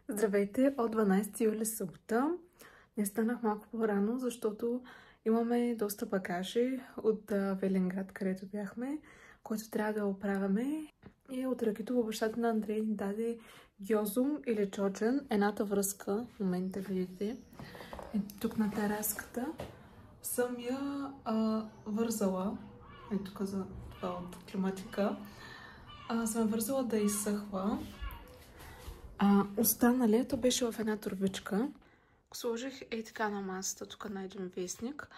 Здравейте от 12 юли събота. Не станах малко по-рано, защото имаме доста багажи от Велинград, където бяхме, който трябва да оправяме. И от Ракито бащата на Андрей ни даде гьозум или джоджен, едната връзка, в момента видите. Тук на тераската съм я вързала. Тук за това от климатика. Съм вързала да изсъхва. Останалето беше в една турбичка. Сложих така на масата, тук на един вестник,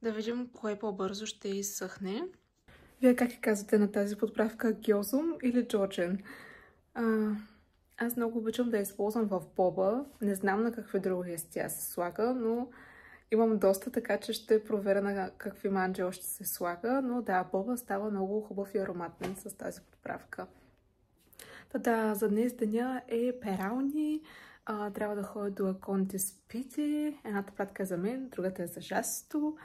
да видим кое по-бързо ще изсъхне. Вие как казвате на тази подправка? Гьозум или джоджен? Аз много обичам да използвам в боба. Не знам на какви други естия се слага, но имам доста, така че ще проверя на какви манджи още се слага. Но да, боба става много хубав и ароматен с тази подправка. Да, за днес деня е перални. Трябва да ходя до Аконти Спити. Едната пратка е за мен, другата е за Жасто.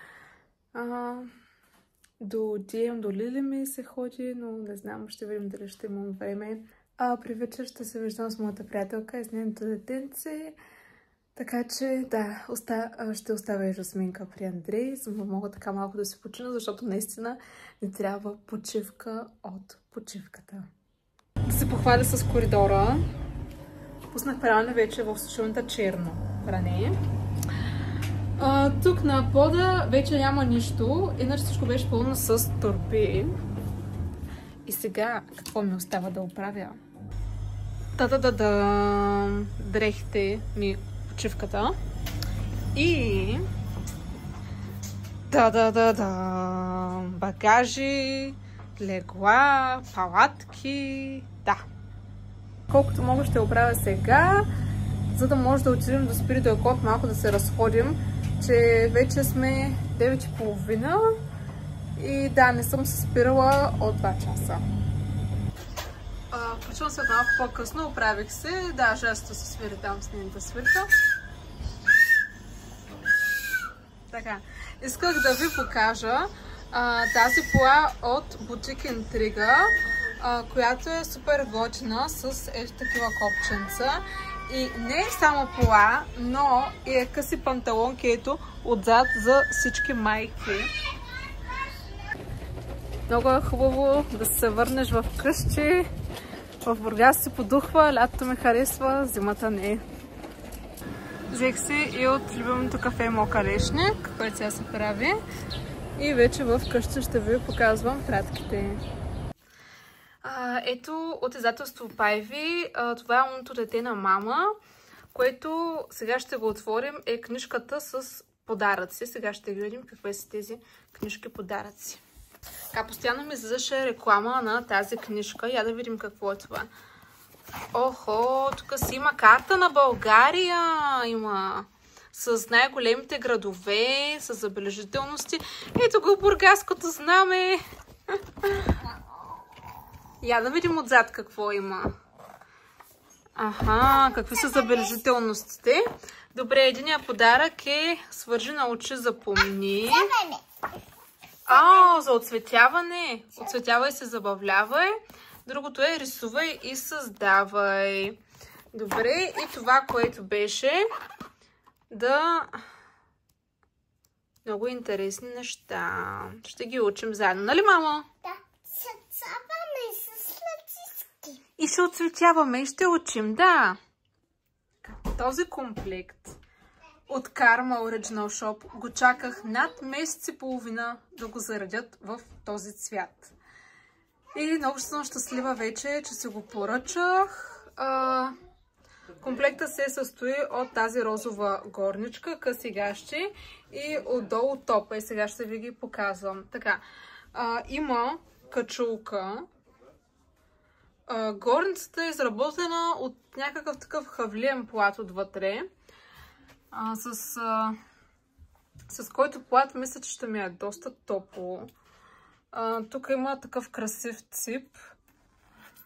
До DM, до Лили ми се ходи, но не знам, ще видим дали ще имам време. При вечер ще се виждам с моята приятелка и с нейното детенце. Така че, да, ще оставя и Жасминка при Андрей, за да мога така малко да се почина, защото наистина ни трябва почивка от почивката. Да се похваля с коридора. Пуснах пране вече в сушилната черно пране. Тук на пода вече няма нищо, иначе всичко беше пълно с торби. И сега какво ми остава да оправя? Дрехите ми почивката. И багажи, легла, палатки. Да. Колкото мога ще оправя сега, за да може да отидем до Спиридо Кот, малко да се разходим, че вече сме 9:30 и да, не съм се спирала от 2 часа. Почвам се малко по-късно, оправих се. Да, Жасто се свири там с нейната свирка. Така, исках да ви покажа тази пола от бутик Интрига, която е супер готина с такива копченца. И не е само пола, но и е къси панталонки, ето отзад за всички майки. Много е хубаво да се върнеш в къщи. В Бургас се подухва, лятото ме харесва, зимата не. Взех си и от любимото кафе Мока Лешник, което сега се прави. И вече в къщи ще ви показвам пратките. Ето от издателство Пайви, това е Умното дете на мама, което сега ще го отворим, е книжката с подаръци. Сега ще видим какви са тези книжки подаръци. Така, постоянно ми излизаше реклама на тази книжка. Я да видим какво е това. Охо, тук си има карта на България. Има с най-големите градове, с забележителности. Ето го бургаското знаме. Я да видим отзад какво има. Аха, какви са забележителностите. Добре, единия подарък е свържи на очи, запомни. За оцветяване. Оцветявай се, забавлявай. Другото е рисувай и създавай. Добре, и това, което беше много интересни неща. Ще ги учим заедно, нали, мамо? Да. Съцаваме и с лъчиски. И се оцветяваме и ще учим, да. Този комплект от Karma Original Shop го чаках над месец и половина да го заредят в този цвят. И много съм щастлива вече, че си го поръчах. Комплекта се състои от тази розова горничка, къси гащи и отдолу топа. И сега ще ви ги показвам. Така, има качулка. Горницата е изработена от някакъв такъв хавлиен плат отвътре. С който плат мисля, че ще ми е доста топло. Тук има такъв красив цип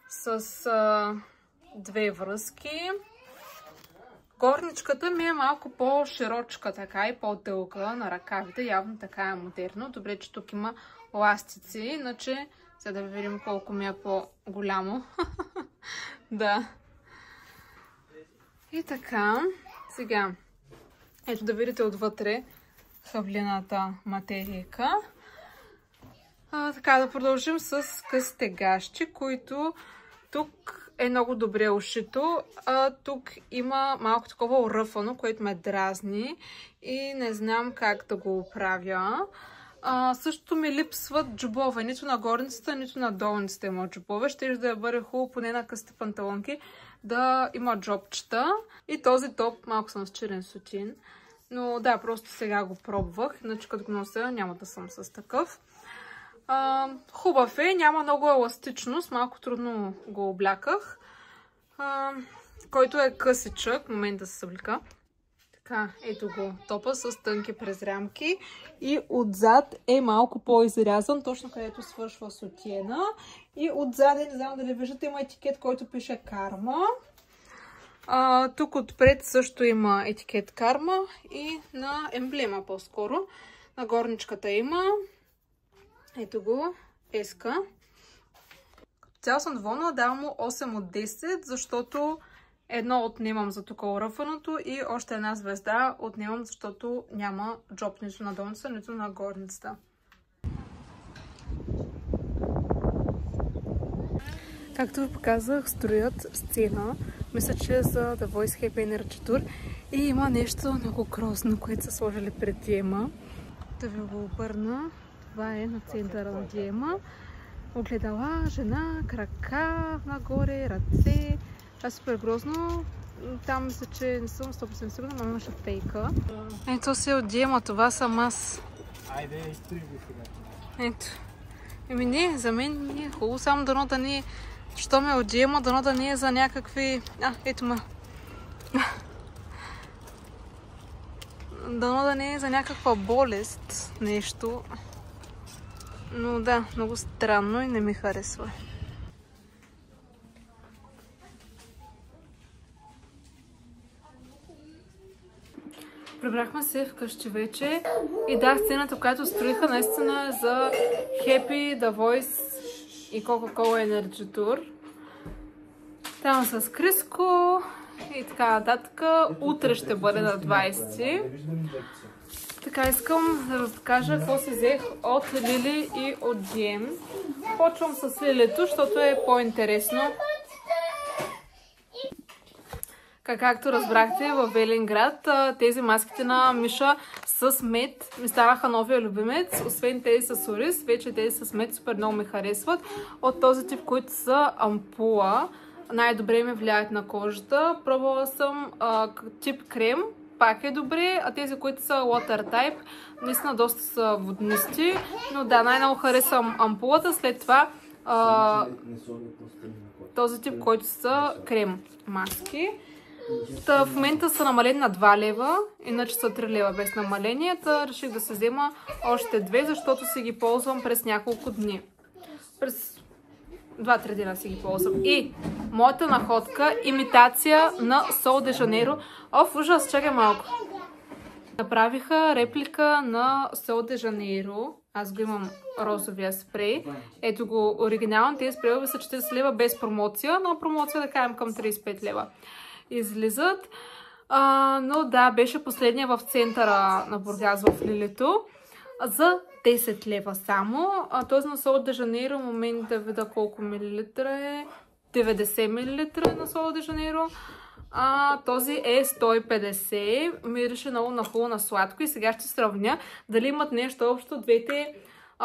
с 2 връзки. Горничката ми е малко по-широчка така и по-дълга на ръкавите. Явно така е модерно. Добре, че тук има ластици, иначе за да видим колко ми е по-голямо. Да. И така, сега, ето да видите отвътре хавлената материйка. Така, да продължим с късите гащи, които тук е много добре ушито. Тук има малко такова уръфано, което ме дразни и не знам как да го оправя. Също ми липсват джобове. Нито на горницата, нито на долницата има джобове. Ще да бъде хубаво поне на късите панталонки да има джобчета. И този топ, малко съм с черен сутин. Но да, просто сега го пробвах. Иначе като го нося няма да съм с такъв. Хубав е, няма много еластичност, малко трудно го обляках. Който е късичък, в момента да се съблика. Така, ето го топа с тънки презрямки. И отзад е малко по-изрязан, точно където свършва сутиена. И отзад, не знам дали виждате, има етикет, който пише Карма. Тук отпред също има етикет Карма и на емблема по-скоро. На горничката има. Ето го, еска. Като цяло съм доволна, давам му 8 от 10, защото едно отнемам за тук уръфаното и още една звезда отнемам, защото няма джоб нито на долница, нито на горницата. Както ви показах, строят сцена. Мисля, че е за The Voice Happy Energy Tour. И има нещо много грозно, което са сложили пред диема. Да ви го обърна. Това е на центъра на диема. Огледала, жена, крака нагоре, ръце. Това е супер грозно. Там мисля, че не съм 100% сигурна, но имаше фейка. Ето си от диема, това съм аз. Айде, изтри го сега. Ето. Еми не, за мен не е хубаво, само дано да не е, що ме от диема, дано да не е за някакви... ето ме. Дано да не е за някаква болест, нещо. Но да, много странно и не ми харесва. Прибрахме се вкъщи вече и да, сцената, която строиха, наистина е за Happy, The Voice и Coca-Cola Energy Tour. Там с Криско и така нататък. Утре ще бъде на 20. Така, искам да ви покажа какво си взех от Лили и от DM. Почвам с Лилито, защото е по-интересно. Както разбрахте, в Велинград тези маските на Миша с мед ми станаха новия любимец. Освен тези с ориз, вече тези с мед супер много ми харесват. От този тип, които са ампула, най-добре ми влияят на кожата. Пробвала съм тип крем, пак е добре, а тези, които са water type, наистина доста са воднисти. Но да, най-много харесвам ампулата, след това този тип, който са крем маски. В момента са намалени на 2 лева, иначе са 3 лева без намаленията. Реших да се взема още 2, защото си ги ползвам през няколко дни. През 2-3 дена си ги ползвам. И моята находка, имитация на Сол де Жанейро. Ужас, чакай малко. Направиха реплика на Сол де Жанейро. Аз го имам розовия спрей. Ето го оригинално. Тези спрейове са 40 лева без промоция, но промоция да кажем към 35 лева. Излизат. Но да, беше последния в центъра на Бургас в Лилито. За 10 лева само. Този на Сол де Жанейро, в момент да видя колко милилитра е. 90 милилитра е на Сол де Жанейро. Този е 150. Мирише много на хубаво на сладко. И сега ще сравня дали имат нещо общо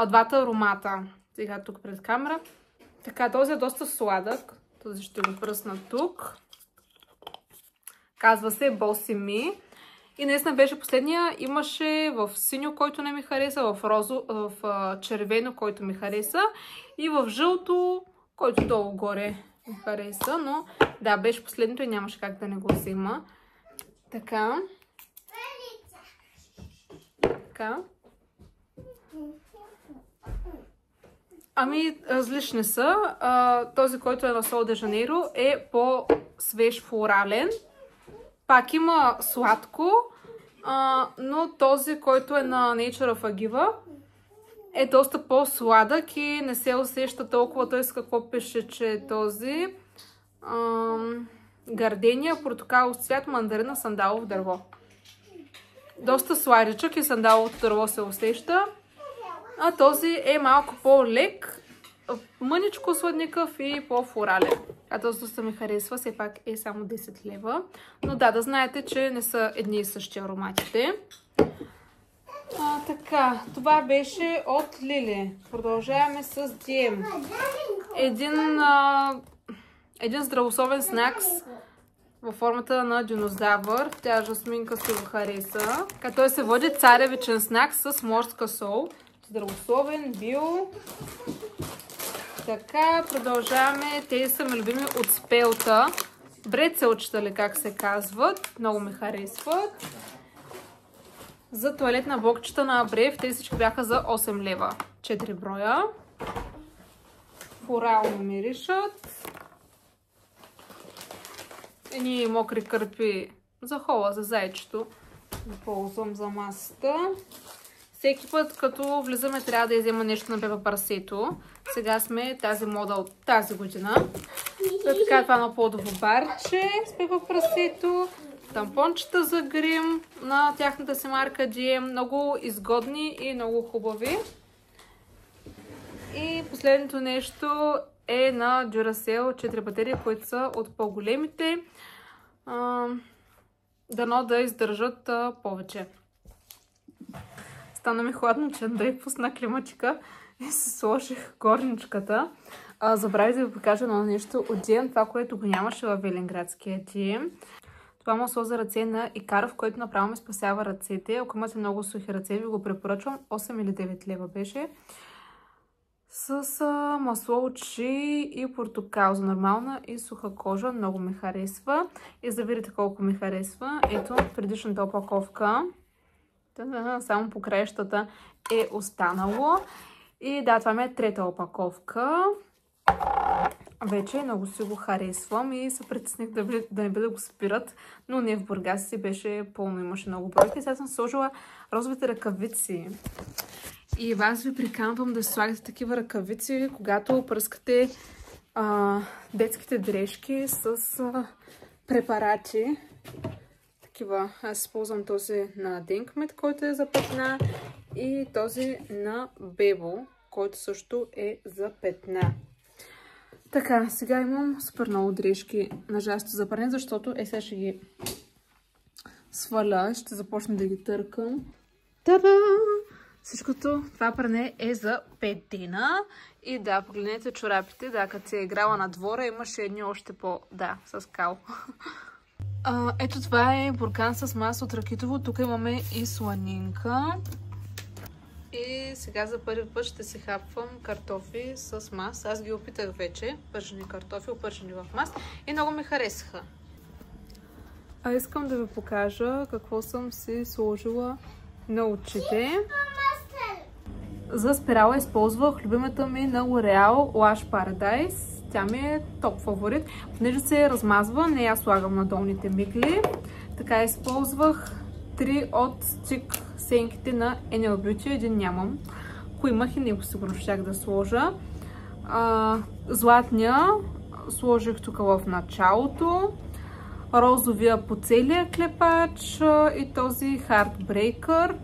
двата аромата. Сега тук пред камера. Така, този е доста сладък. Този ще го пръсна тук. Казва се Bossy Me. И наистина беше последния. Имаше в синьо, който не ми хареса, в червено, който ми хареса и в жълто, който долу-горе ми хареса. Но да, беше последното и нямаше как да не го взема. Така. Различни са. Този, който е на Сол де Жанейро, е по-свеж флорален. Пак има сладко, но този, който е на Nature of Agiva, е доста по-сладък и не се усеща толкова. Т.е. какво пише, че е този. гардения, портокалов цвят, мандарина, сандалово дърво. Доста сладичък и сандаловото дърво се усеща. А този е малко по-лек, мъничко сладникъв и по-флорален. А този доста ми харесва, все пак е само 10 лева. Но да знаете, че не са едни и същи ароматите. Така, това беше от Лили. Продължаваме с DM. Един здравословен снакс във формата на динозавър. Тя Жасминка си го хареса. Той се води царевичен снакс с морска сол. Здравословен, био. Така, продължаваме. Тези са ми любими от Спелта. Брецелчета ли как се казват. Много ми харесват. За тоалетна блокчета на Брев. Тези всички бяха за 8 лева. 4 броя. Флорално миришат. Едни мокри кърпи за хола, за зайчето. Да ползвам за масата. Всеки път, като влизаме, трябва да иззема нещо на Пепа Парсето. Сега сме тази мода от тази година. Така, това на плодово барче с Пепа Парсето. Тампончета за грим на тяхната си марка DM. Много изгодни и много хубави. И последното нещо е на Duracell 4 батерии, които са от по-големите. Дано да издържат повече. Стана ми хладно, че Андрей пусна климатика и се сложих горничката. Забравих да ви покажа едно нещо от DM, това, което го нямаше във Велинградския DM. Това масло за ръце на Икаров, което направо ми спасява ръцете. Ако имате много сухи ръце, ви го препоръчвам. 8 или 9 лева беше. С масло от ши и портокал за нормална и суха кожа. Много ми харесва. И за да видите колко ми харесва, ето предишната опаковка. Само по краищата е останало. И да, това ми е трета опаковка. Вече много си го харесвам и се притесних да не бъде го спират, но не в Бургас си беше пълно, имаше много бройки. Сега съм сложила розовите ръкавици. И вас ви приканвам да слагате такива ръкавици, когато пръскате детските дрежки с препарати. Такива. Аз използвам този на Денкмет, който е за петна, и този на Бебо, който също е за петна. Така, сега имам супер много дрежки на жасто за пране, защото сега ще ги сваля, ще започна да ги търкам. Та-да! Всичкото това пране е за 5 дена. И да, погледнете чорапите, да, като се е играла на двора, имаше едни още да, с кал. Ето това е буркан с маса от ракитово, тук имаме и сланинка. И сега за първи път ще си хапвам картофи с мас. Аз ги опитах вече, пържени картофи, опържени в мас и много ми харесаха. Искам да ви покажа какво съм си сложила на очите. За спирала използвах любимата ми на L'Oreal Lash Paradise. Тя ми е топ фаворит. Понеже се размазва, не я слагам на долните мигли. Така използвах 3 от стик сенките на Enel Beauty. Един нямам. Ако имах и него сигурно щях да сложа. Златния сложих тук в началото. Розовия по целия клепач и този Heartbreaker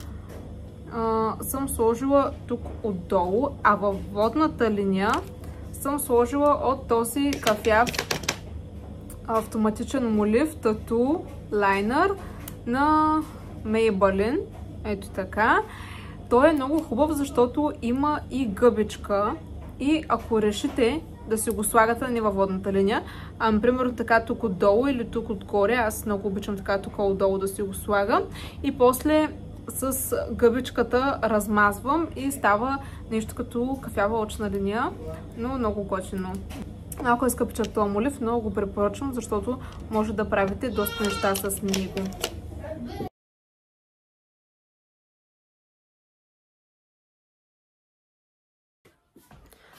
съм сложила тук отдолу, а във водната линия съм сложила от този кафяв автоматичен молив тату лайнер на Maybelline. Ето така. Той е много хубав, защото има и гъбичка и ако решите да си го слагате не във водната линия, например така тук отдолу или тук отгоре, аз много обичам така тук отдолу да си го слагам и после с гъбичката размазвам и става нещо като кафява очна линия, но много готино. Малко е скъпичък този молив, но го препоръчвам, защото може да правите доста неща с него.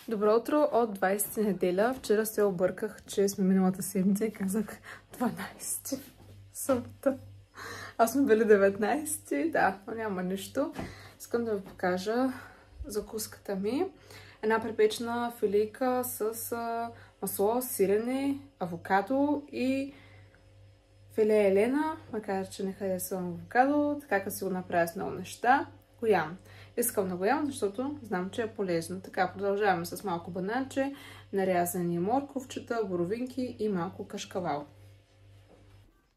Добро утро от 20 неделя. Вчера се обърках, че сме миналата седмица и казах 12 събота. Аз сме били 19, да, но няма нищо. Искам да ви покажа закуската ми. Една препечена филийка с масло, сирене, авокадо и филе Елена, макар че не харесвам авокадо, така като си го направя с много неща, го ям. Искам да го ям, защото знам, че е полезно. Така, продължаваме с малко бананче, нарязани морковчета, боровинки и малко кашкавал.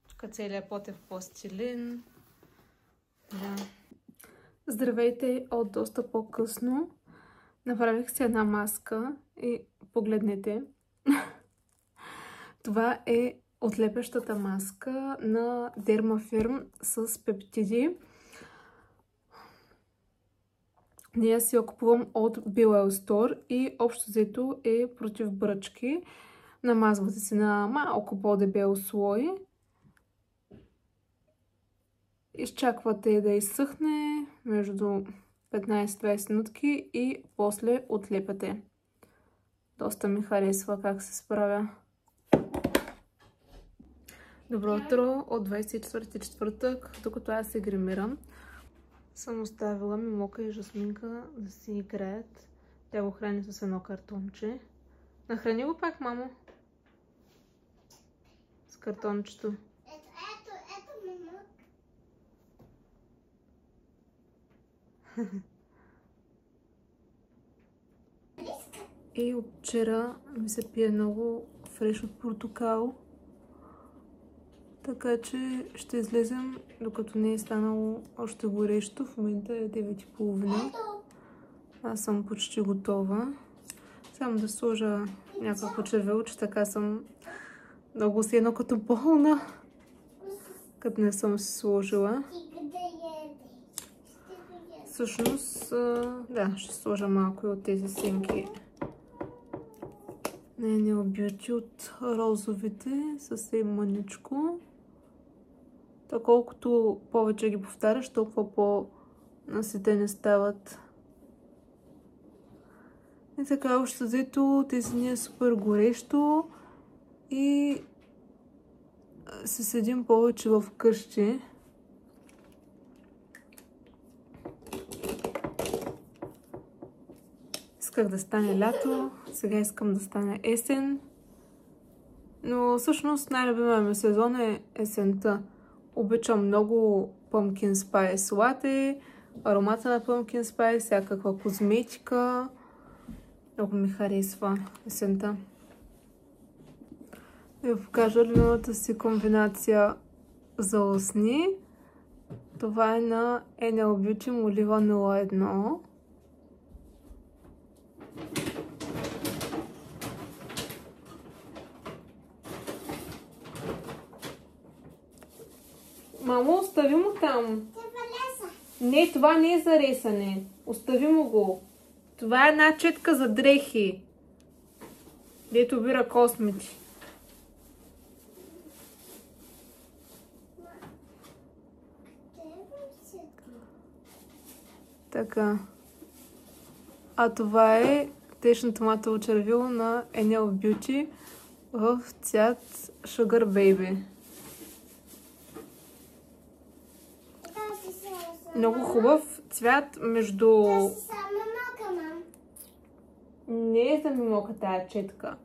Тук целият плод е в пластилин. Да. Здравейте от доста по-късно. Направих си една маска и погледнете. Това е отлепещата маска на Dermafirm с пептиди. Ние си я купувам от Bilal Store и общо взето е против бръчки. Намазвате си на малко по-дебел слой. Изчаквате да изсъхне между 15-20 минутки и после отлепяте. Доста ми харесва как се справя. Добро утро от 24-ти четвъртък, докато аз се гримирам. Съм оставила Мимока и Жасминка да си играят. Тя го храни с едно картонче. Нахрани го пак, мамо. С картончето. Ето, Мимока. И от вчера ми се пие много фреш от портокал. Така че ще излезем, докато не е станало още горещо. В момента е 9:30. Аз съм почти готова. Само да сложа някакво червилче, така съм много си едно като болна. Като не съм си сложила. Всъщност, да, ще сложа малко от тези сенки. Не обюти от розовите, съвсем мъничко. Та колкото повече ги повтаряш, толкова по-наситени стават. И така, още взето, тези ни е супер горещо и се седим повече в къщи. Исках да стане лято, сега искам да стане есен. Но всъщност най-любимия ми сезон е есента. Обичам много pumpkin spice latte, аромата на pumpkin spice, всякаква козметика. Много ми харесва есента. Да ви покажа любимата си комбинация за устни. Това е на Enel Beauty Молива 01. Мамо, остави му там. Не, това не е за ресане. Остави му го. Това е една четка за дрехи. Дето бира космети. Така. А това е течното матово червило на Enel Beauty в цвят Sugar Baby. Много хубав цвят между... Не е за Мимока тая четка.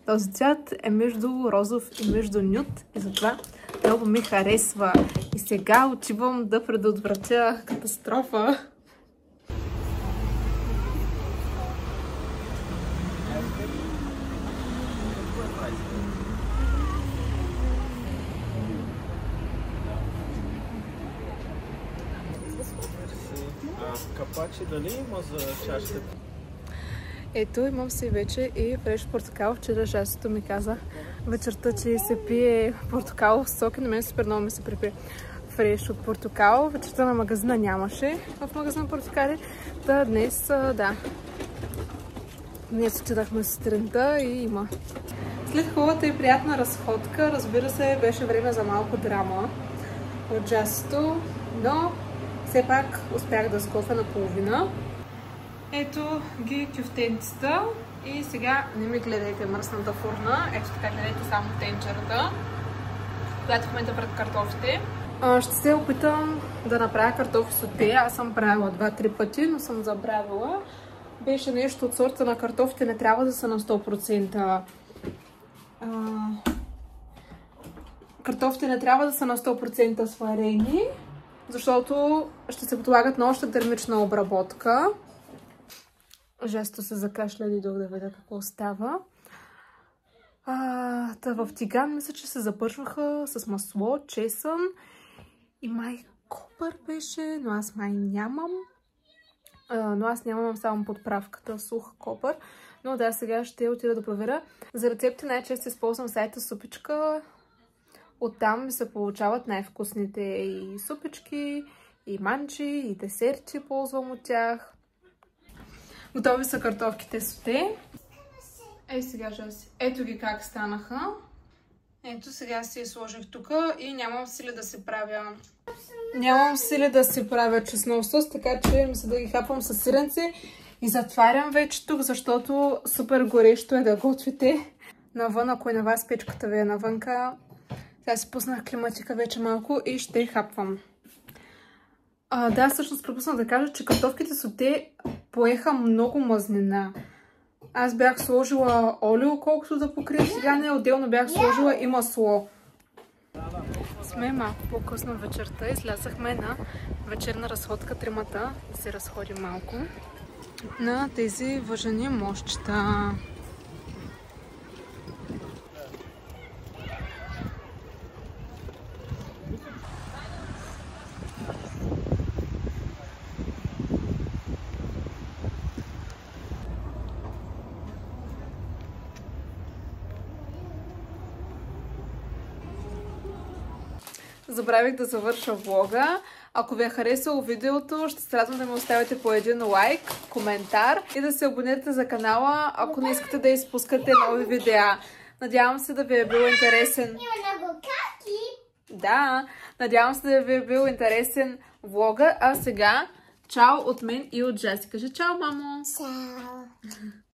Този цвят е между розов и между нюд и затова много ми харесва. И сега отивам да предотвратя катастрофа. Капачи дали има за чашката? Ето, имам си вече и фреш портокал. Вчера Жасото ми каза вечерта, че се пие портокалов сок и на мен супер много ми се припие фреш от портокал. Вечерта на магазина нямаше в магазина портокали. Та днес, да. Днес отидахме сутринта и има. След хубавата и приятна разходка, разбира се, беше време за малко драма от Жасото, но все пак успях да сготвя наполовина. Ето ги кюфтенцата и сега не ми гледайте мръсната фурна. Ето така гледайте само тенчерата, която в момента пред картофите. Ще се опитам да направя картофи соте. Аз съм правила 2-3 пъти, но съм забравила. Беше нещо от сорта на картофите, не трябва да са на 100% Картофите не трябва да са на 100% сварени, защото ще се подлагат на още термична обработка. Жесто се закашляли, да видя какво става. В тиган мисля, че се запършваха с масло, чесън и май копър беше, но аз май нямам. Но аз нямам само подправката сух копър. Но да, сега ще отида да проверя. За рецепти най-често използвам сайта Супичка. Оттам се получават най-вкусните и супички, и манджи, и десерти ползвам от тях. Готови са картофките соте. Сега Жаси. Ето ги как станаха. Ето сега си я сложих тук и нямам сили да се правя. Нямам сили да се правя чеснок сос, така че мисля да ги хапвам с сиренце. И затварям вече тук, защото супер горещо е да готвите. Навън, ако и на вас печката ви е навънка. Сега си пуснах климатика вече малко и ще хапвам. Да, всъщност пропуснах да кажа, че картофките соте поеха много мазнина. Аз бях сложила олио, колкото да покрия. Сега не отделно бях сложила и масло. Сме малко по-късно вечерта. Излязахме на вечерна разходка тримата. Да се разходим малко на тези въжени мощчета. Забравих да завърша влога. Ако ви е харесало видеото, ще се радвам да ми оставите по един лайк, коментар и да се абонирате за канала, ако не искате да изпускате нови видеа. Надявам се да ви е бил интересен. Да, надявам се да ви е бил интересен влога. А сега, чао от мен и от Жаси. Кажи чао, мамо! Чао!